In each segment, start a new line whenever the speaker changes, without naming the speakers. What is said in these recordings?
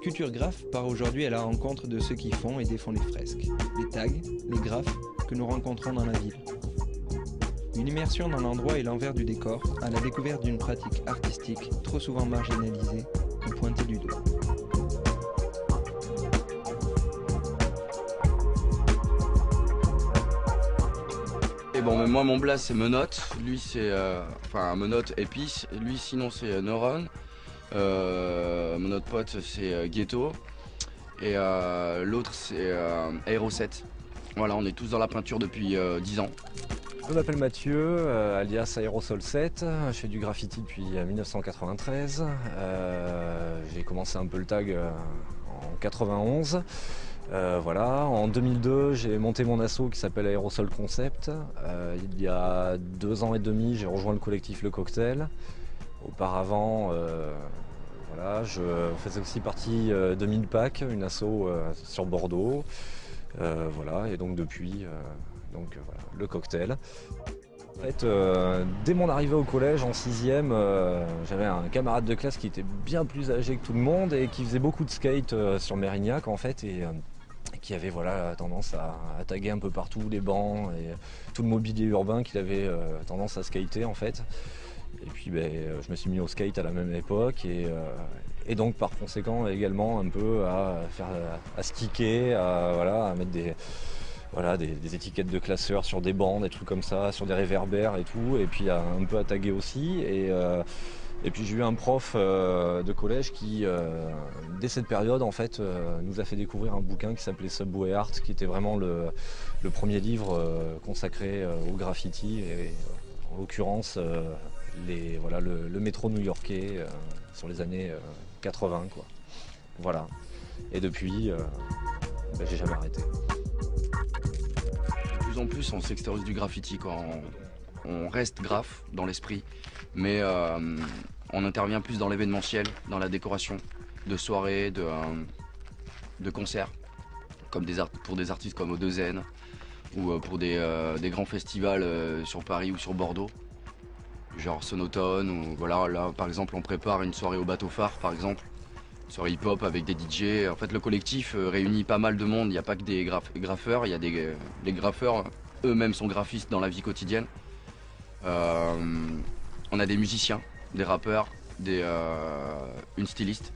Culture Graph part aujourd'hui à la rencontre de ceux qui font et défont les fresques, les tags, les graphes que nous rencontrons dans la ville. Une immersion dans l'endroit et l'envers du décor à la découverte d'une pratique artistique trop souvent marginalisée ou pointée du doigt.
Et bon, mais moi mon blaze c'est Menottes, lui c'est Menottes épice, lui sinon c'est Neuron, mon autre pote c'est Ghetto et l'autre c'est Aero 7. Voilà, on est tous dans la peinture depuis 10 ans.
Je m'appelle Mathieu, alias Aérosol 7, je fais du graffiti depuis 1993. J'ai commencé un peu le tag en 91. Voilà. En 2002, j'ai monté mon asso qui s'appelle Aérosol Concept. Il y a 2 ans et demi, j'ai rejoint le collectif Le Cocktail. Auparavant, voilà, je faisais aussi partie de 1000 Packs, une asso sur Bordeaux. Voilà, et donc depuis, voilà, Le Cocktail. En fait, dès mon arrivée au collège en 6e, j'avais un camarade de classe qui était bien plus âgé que tout le monde et qui faisait beaucoup de skate sur Mérignac en fait et qui avait voilà, tendance à taguer un peu partout les bancs et tout le mobilier urbain qu'il avait tendance à skater en fait. Et puis je me suis mis au skate à la même époque et donc par conséquent également un peu à sticker, à mettre des étiquettes de classeurs sur des bancs, des trucs comme ça, sur des réverbères et tout, et puis un peu à taguer aussi. Et puis j'ai eu un prof de collège qui, dès cette période, en fait, nous a fait découvrir un bouquin qui s'appelait Subway Art, qui était vraiment le premier livre consacré au graffiti, et en l'occurrence le métro new-yorkais sur les années 80, quoi. Voilà. Et depuis, j'ai jamais arrêté.
De plus en plus, on s'extériorise du graffiti, quoi. On reste graphe dans l'esprit, mais on intervient plus dans l'événementiel, dans la décoration de soirées, de concerts, comme pour des artistes comme O2N ou pour des grands festivals sur Paris ou sur Bordeaux, genre Sonotone, ou voilà, là par exemple on prépare une soirée au bateau phare par exemple, une soirée hip-hop avec des DJ. En fait le collectif réunit pas mal de monde, il n'y a pas que des graffeurs, il y a les graffeurs eux-mêmes sont graphistes dans la vie quotidienne. On a des musiciens, des rappeurs, une styliste.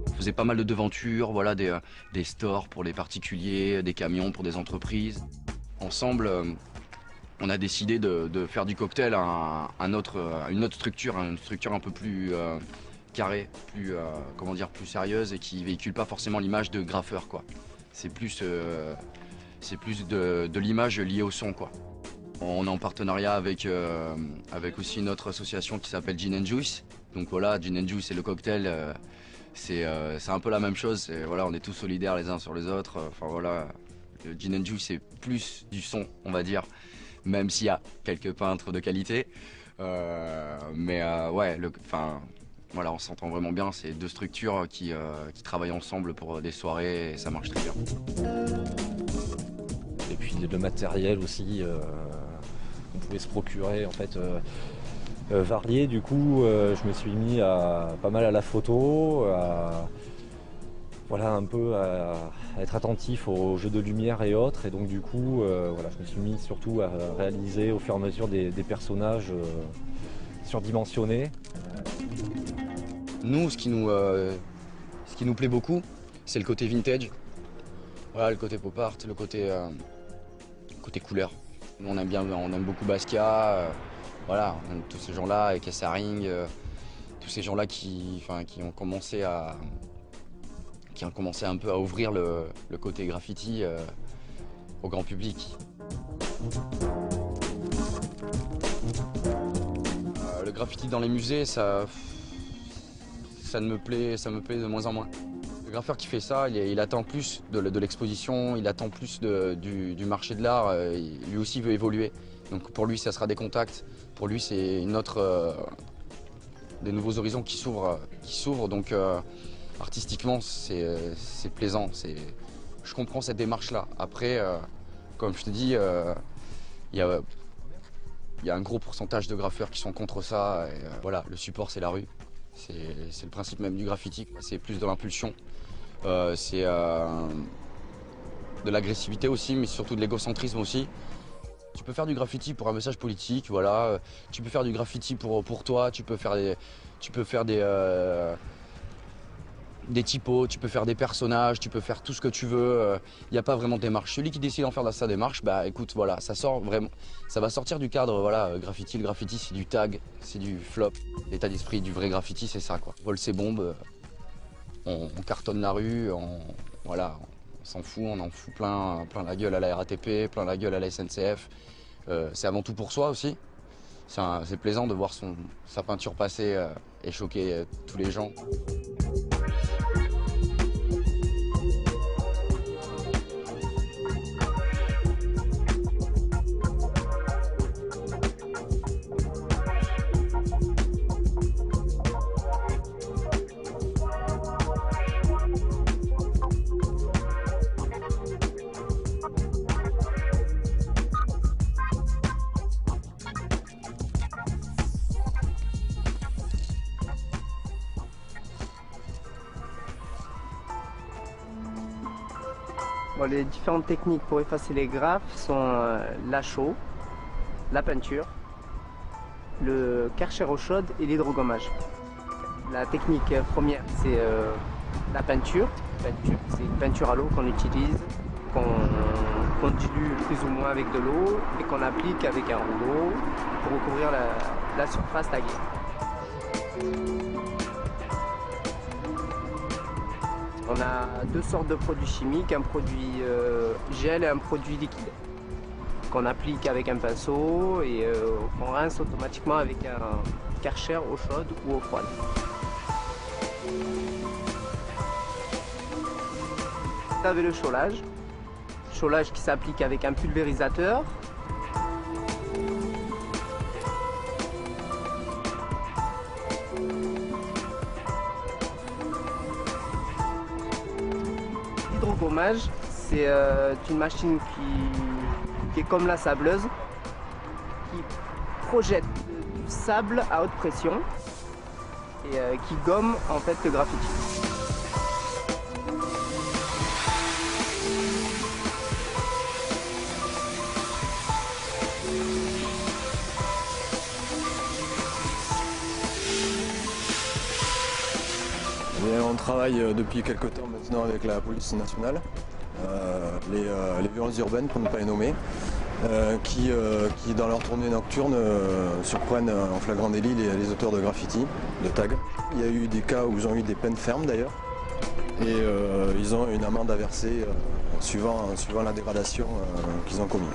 On faisait pas mal de devantures, voilà, des stores pour les particuliers, des camions pour des entreprises. Ensemble, on a décidé de faire du cocktail une autre structure, une structure un peu plus carrée, plus sérieuse et qui véhicule pas forcément l'image de graffeur, quoi. C'est plus de l'image liée au son, quoi. On est en partenariat avec aussi une autre association qui s'appelle Gin and Juice. Donc voilà, Gin and Juice et le cocktail, c'est un peu la même chose. Voilà, on est tous solidaires les uns sur les autres. Enfin voilà, le Gin and Juice c'est plus du son, on va dire, même s'il y a quelques peintres de qualité. Voilà, on s'entend vraiment bien. C'est deux structures qui travaillent ensemble pour des soirées et ça marche très bien.
Et puis le matériel aussi qu'on pouvait se procurer en fait varié. Du coup je me suis mis pas mal à la photo, un peu à être attentif aux jeux de lumière et autres. Et donc du coup je me suis mis surtout à réaliser au fur et à mesure des personnages surdimensionnés.
Nous, ce qui nous plaît beaucoup, c'est le côté vintage. Voilà, le côté pop art, le côté couleur. Nous, on aime beaucoup Basquiat, voilà, on aime tous ces gens-là, et Kessaring, tous ces gens-là qui ont commencé un peu à ouvrir le côté graffiti au grand public. Le graffiti dans les musées, ça me plaît de moins en moins. Le graffeur qui fait ça, il attend plus de l'exposition, il attend plus du marché de l'art, lui aussi veut évoluer. Donc pour lui, ça sera des contacts. Pour lui, c'est des nouveaux horizons qui s'ouvrent. Donc artistiquement, c'est plaisant. Je comprends cette démarche-là. Après, comme je te dis, il y a un gros pourcentage de graffeurs qui sont contre ça. Et, voilà, le support, c'est la rue. C'est le principe même du graffiti. C'est plus de l'impulsion, c'est de l'agressivité aussi, mais surtout de l'égocentrisme aussi. Tu peux faire du graffiti pour un message politique, voilà. Tu peux faire du graffiti pour toi, tu peux faire des typos, tu peux faire des personnages, tu peux faire tout ce que tu veux. Il n'y a pas vraiment de démarche. Celui qui décide d'en faire sa démarche, bah écoute, voilà, ça va sortir du cadre, voilà, graffiti. Le graffiti, c'est du tag, c'est du flop. L'état d'esprit du vrai graffiti, c'est ça, quoi. On vole ses bombes, on cartonne la rue, voilà, on s'en fout, on en fout plein la gueule à la RATP, plein la gueule à la SNCF. C'est avant tout pour soi aussi. C'est plaisant de voir sa peinture passer et choquer tous les gens.
Bon, les différentes techniques pour effacer les graphes sont la chaux, la peinture, le karcher eau chaude et l'hydrogommage. La technique première, c'est la peinture. C'est une peinture à l'eau qu'on utilise, qu'on dilue plus ou moins avec de l'eau et qu'on applique avec un rouleau pour recouvrir la surface taguée. On a deux sortes de produits chimiques, un produit gel et un produit liquide qu'on applique avec un pinceau et on rince automatiquement avec un karcher eau chaude ou eau froide. Vous avez le chaulage qui s'applique avec un pulvérisateur. L'hydrogommage, c'est une machine qui est comme la sableuse, qui projette du sable à haute pression et qui gomme en fait le graffiti.
On travaille depuis quelques temps maintenant avec la police nationale, les violences urbaines pour ne pas les nommer, qui dans leur tournée nocturne surprennent en flagrant délit les auteurs de graffiti, de tags. Il y a eu des cas où ils ont eu des peines fermes d'ailleurs et ils ont une amende à verser suivant la dégradation qu'ils ont commis.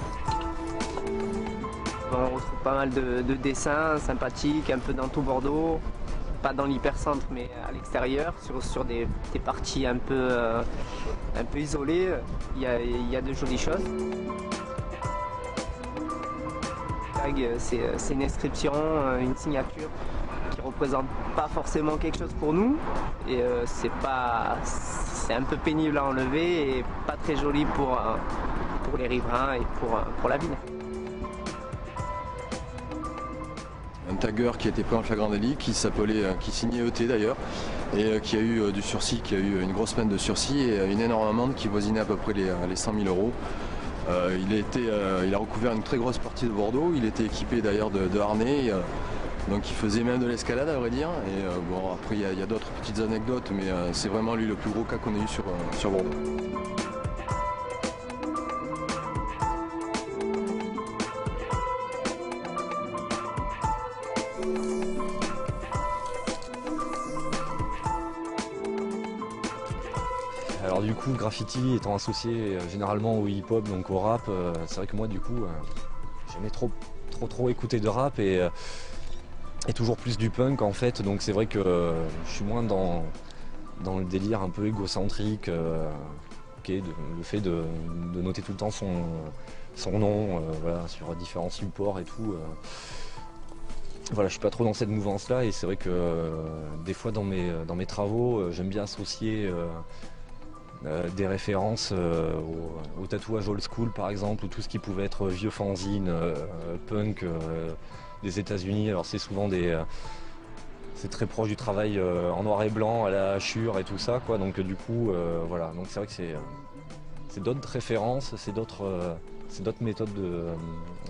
On retrouve pas mal de dessins sympathiques, un peu dans tout Bordeaux. Pas dans l'hypercentre mais à l'extérieur, sur des parties un peu isolées, il y a de jolies choses. Tag, c'est une inscription, une signature qui représente pas forcément quelque chose pour nous et c'est un peu pénible à enlever et pas très joli pour les riverains et pour la ville.
Un tagueur qui a été pris en flagrant délit, qui signait ET d'ailleurs, et qui a eu du sursis, qui a eu une grosse peine de sursis et une énorme amende qui voisinait à peu près les 100 000 €. Il a recouvert une très grosse partie de Bordeaux, il était équipé d'ailleurs de harnais, donc il faisait même de l'escalade à vrai dire. Et bon, après il y a d'autres petites anecdotes, mais c'est vraiment lui le plus gros cas qu'on ait eu sur Bordeaux.
Alors du coup, le graffiti étant associé généralement au hip-hop, donc au rap, c'est vrai que moi du coup, j'aimais trop écouter de rap et toujours plus du punk en fait, donc c'est vrai que je suis moins dans le délire un peu égocentrique, le fait de noter tout le temps son nom voilà, sur différents supports et tout. Voilà, je suis pas trop dans cette mouvance-là et c'est vrai que des fois dans mes travaux, j'aime bien associer des références au tatouage old school par exemple, ou tout ce qui pouvait être vieux fanzine, punk des États-Unis. Alors c'est souvent c'est très proche du travail en noir et blanc, à la hachure et tout ça, quoi. Donc du coup, voilà. Donc c'est vrai que c'est d'autres références, c'est d'autres méthodes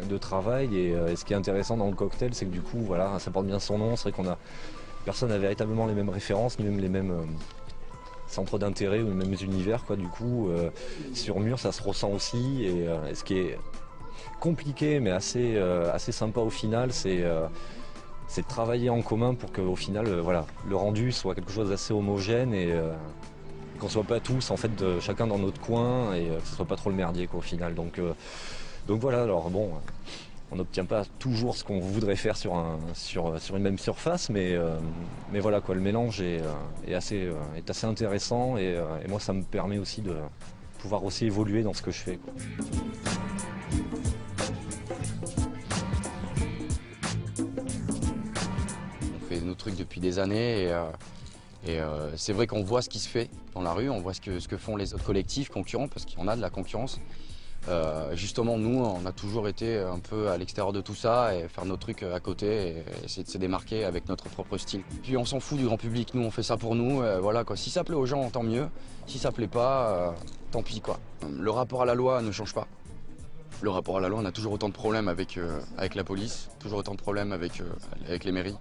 de travail. Et ce qui est intéressant dans le cocktail, c'est que du coup, voilà, ça porte bien son nom. C'est vrai personne n'a véritablement les mêmes références, ni même les mêmes centres d'intérêt ou les mêmes univers, quoi. Du coup, sur mur, ça se ressent aussi. Et ce qui est compliqué, mais assez sympa au final, c'est de travailler en commun pour qu'au final, voilà, le rendu soit quelque chose d'assez homogène et qu'on ne soit pas tous en fait chacun dans notre coin et que ce soit pas trop le merdier, quoi, au final. Donc voilà, alors bon, on n'obtient pas toujours ce qu'on voudrait faire sur une même surface, mais voilà, quoi, le mélange est assez intéressant et moi ça me permet aussi de pouvoir aussi évoluer dans ce que je fais, quoi.
Nos trucs depuis des années et c'est vrai qu'on voit ce qui se fait dans la rue, on voit ce que font les autres collectifs concurrents, parce qu'il y en a de la concurrence. Justement, nous, on a toujours été un peu à l'extérieur de tout ça et faire nos trucs à côté et essayer de se démarquer avec notre propre style. Puis on s'en fout du grand public, nous on fait ça pour nous, voilà quoi. Si ça plaît aux gens, tant mieux. Si ça plaît pas, tant pis, quoi. Le rapport à la loi ne change pas. Le rapport à la loi, on a toujours autant de problèmes avec la police, toujours autant de problèmes avec les mairies.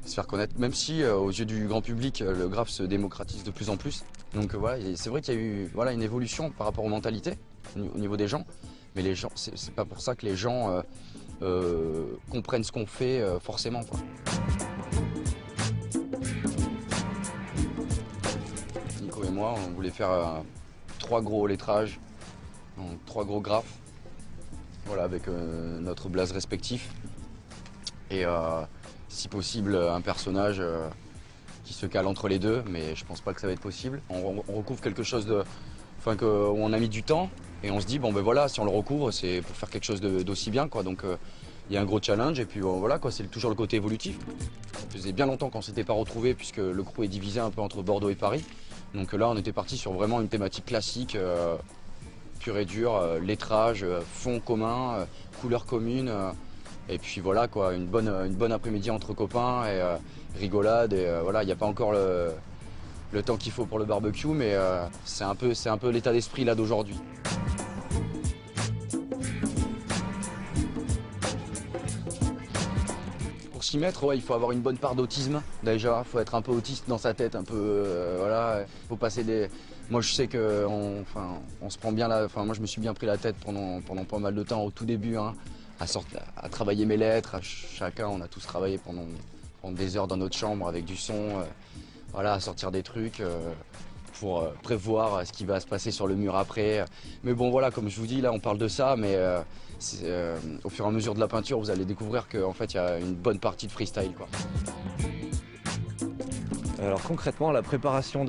Se faire connaître, même si aux yeux du grand public, le graphe se démocratise de plus en plus. Donc voilà, c'est vrai qu'il y a eu une évolution par rapport aux mentalités au niveau des gens, mais les gens, c'est pas pour ça que les gens comprennent ce qu'on fait forcément, quoi. Nico et moi, on voulait faire 3 gros lettrages, 3 gros graphes, voilà, avec notre blaze respectif. Et si possible, un personnage qui se cale entre les deux, mais je pense pas que ça va être possible. On recouvre quelque chose où on a mis du temps, et on se dit, bon ben voilà, si on le recouvre, c'est pour faire quelque chose d'aussi bien, quoi. Donc il y a un gros challenge, et puis voilà, quoi, c'est toujours le côté évolutif. Ça faisait bien longtemps qu'on s'était pas retrouvés, puisque le crew est divisé un peu entre Bordeaux et Paris. Donc là, on était parti sur vraiment une thématique classique, pure et dure, lettrage, fond commun, couleur commune. Et puis voilà, quoi, une bonne après-midi entre copains et rigolade. Et voilà, il n'y a pas encore le temps qu'il faut pour le barbecue, mais c'est un peu l'état d'esprit là d'aujourd'hui. Pour s'y mettre, ouais, il faut avoir une bonne part d'autisme déjà. Il faut être un peu autiste dans sa tête, un peu voilà. Il faut passer des. Moi, je sais que on se prend bien la. Enfin, moi, je me suis bien pris la tête pendant pas mal de temps au tout début, hein. À travailler mes lettres, chacun, on a tous travaillé pendant des heures dans notre chambre avec du son, voilà, à sortir des trucs pour prévoir ce qui va se passer sur le mur après. Mais bon voilà, comme je vous dis, là on parle de ça, mais au fur et à mesure de la peinture, vous allez découvrir qu'en fait il y a une bonne partie de freestyle, quoi.
Alors concrètement, la préparation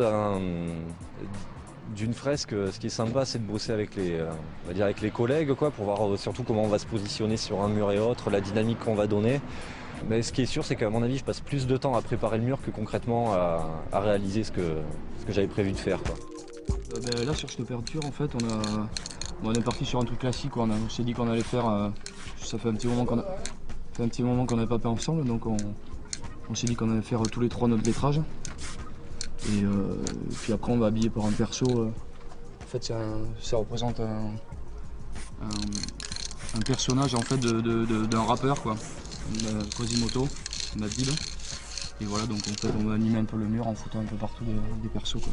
d'une fresque, ce qui est sympa, c'est de bosser avec les collègues, quoi, pour voir surtout comment on va se positionner sur un mur et autres, la dynamique qu'on va donner. Mais ce qui est sûr, c'est qu'à mon avis, je passe plus de temps à préparer le mur que concrètement à réaliser ce que j'avais prévu de faire, quoi.
Là, sur cette peinture, en fait, on est parti sur un truc classique, quoi. On s'est dit qu'on allait faire. Ça fait un petit moment qu'on n'a pas peint ensemble, donc on s'est dit qu'on allait faire tous les 3 notre lettrage. Et puis après on va habiller par un perso. En fait ça représente un personnage en fait d'un rappeur, quoi. Quasimoto, Madlib. Et voilà, donc en fait on va animer un peu le mur en foutant un peu partout des persos, quoi.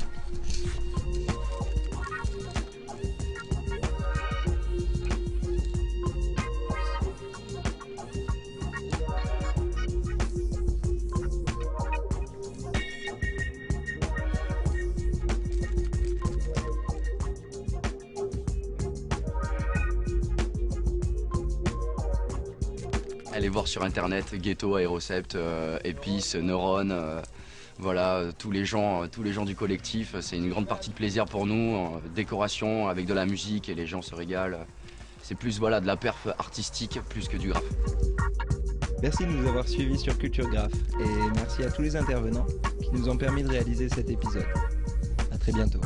Allez voir sur internet, Ghetto, Aerocept, Épice, Neuron, voilà, tous les gens du collectif. C'est une grande partie de plaisir pour nous, décoration avec de la musique et les gens se régalent. C'est plus voilà, de la perf artistique plus que du graphe.
Merci de nous avoir suivis sur Culture Graph et merci à tous les intervenants qui nous ont permis de réaliser cet épisode. À très bientôt.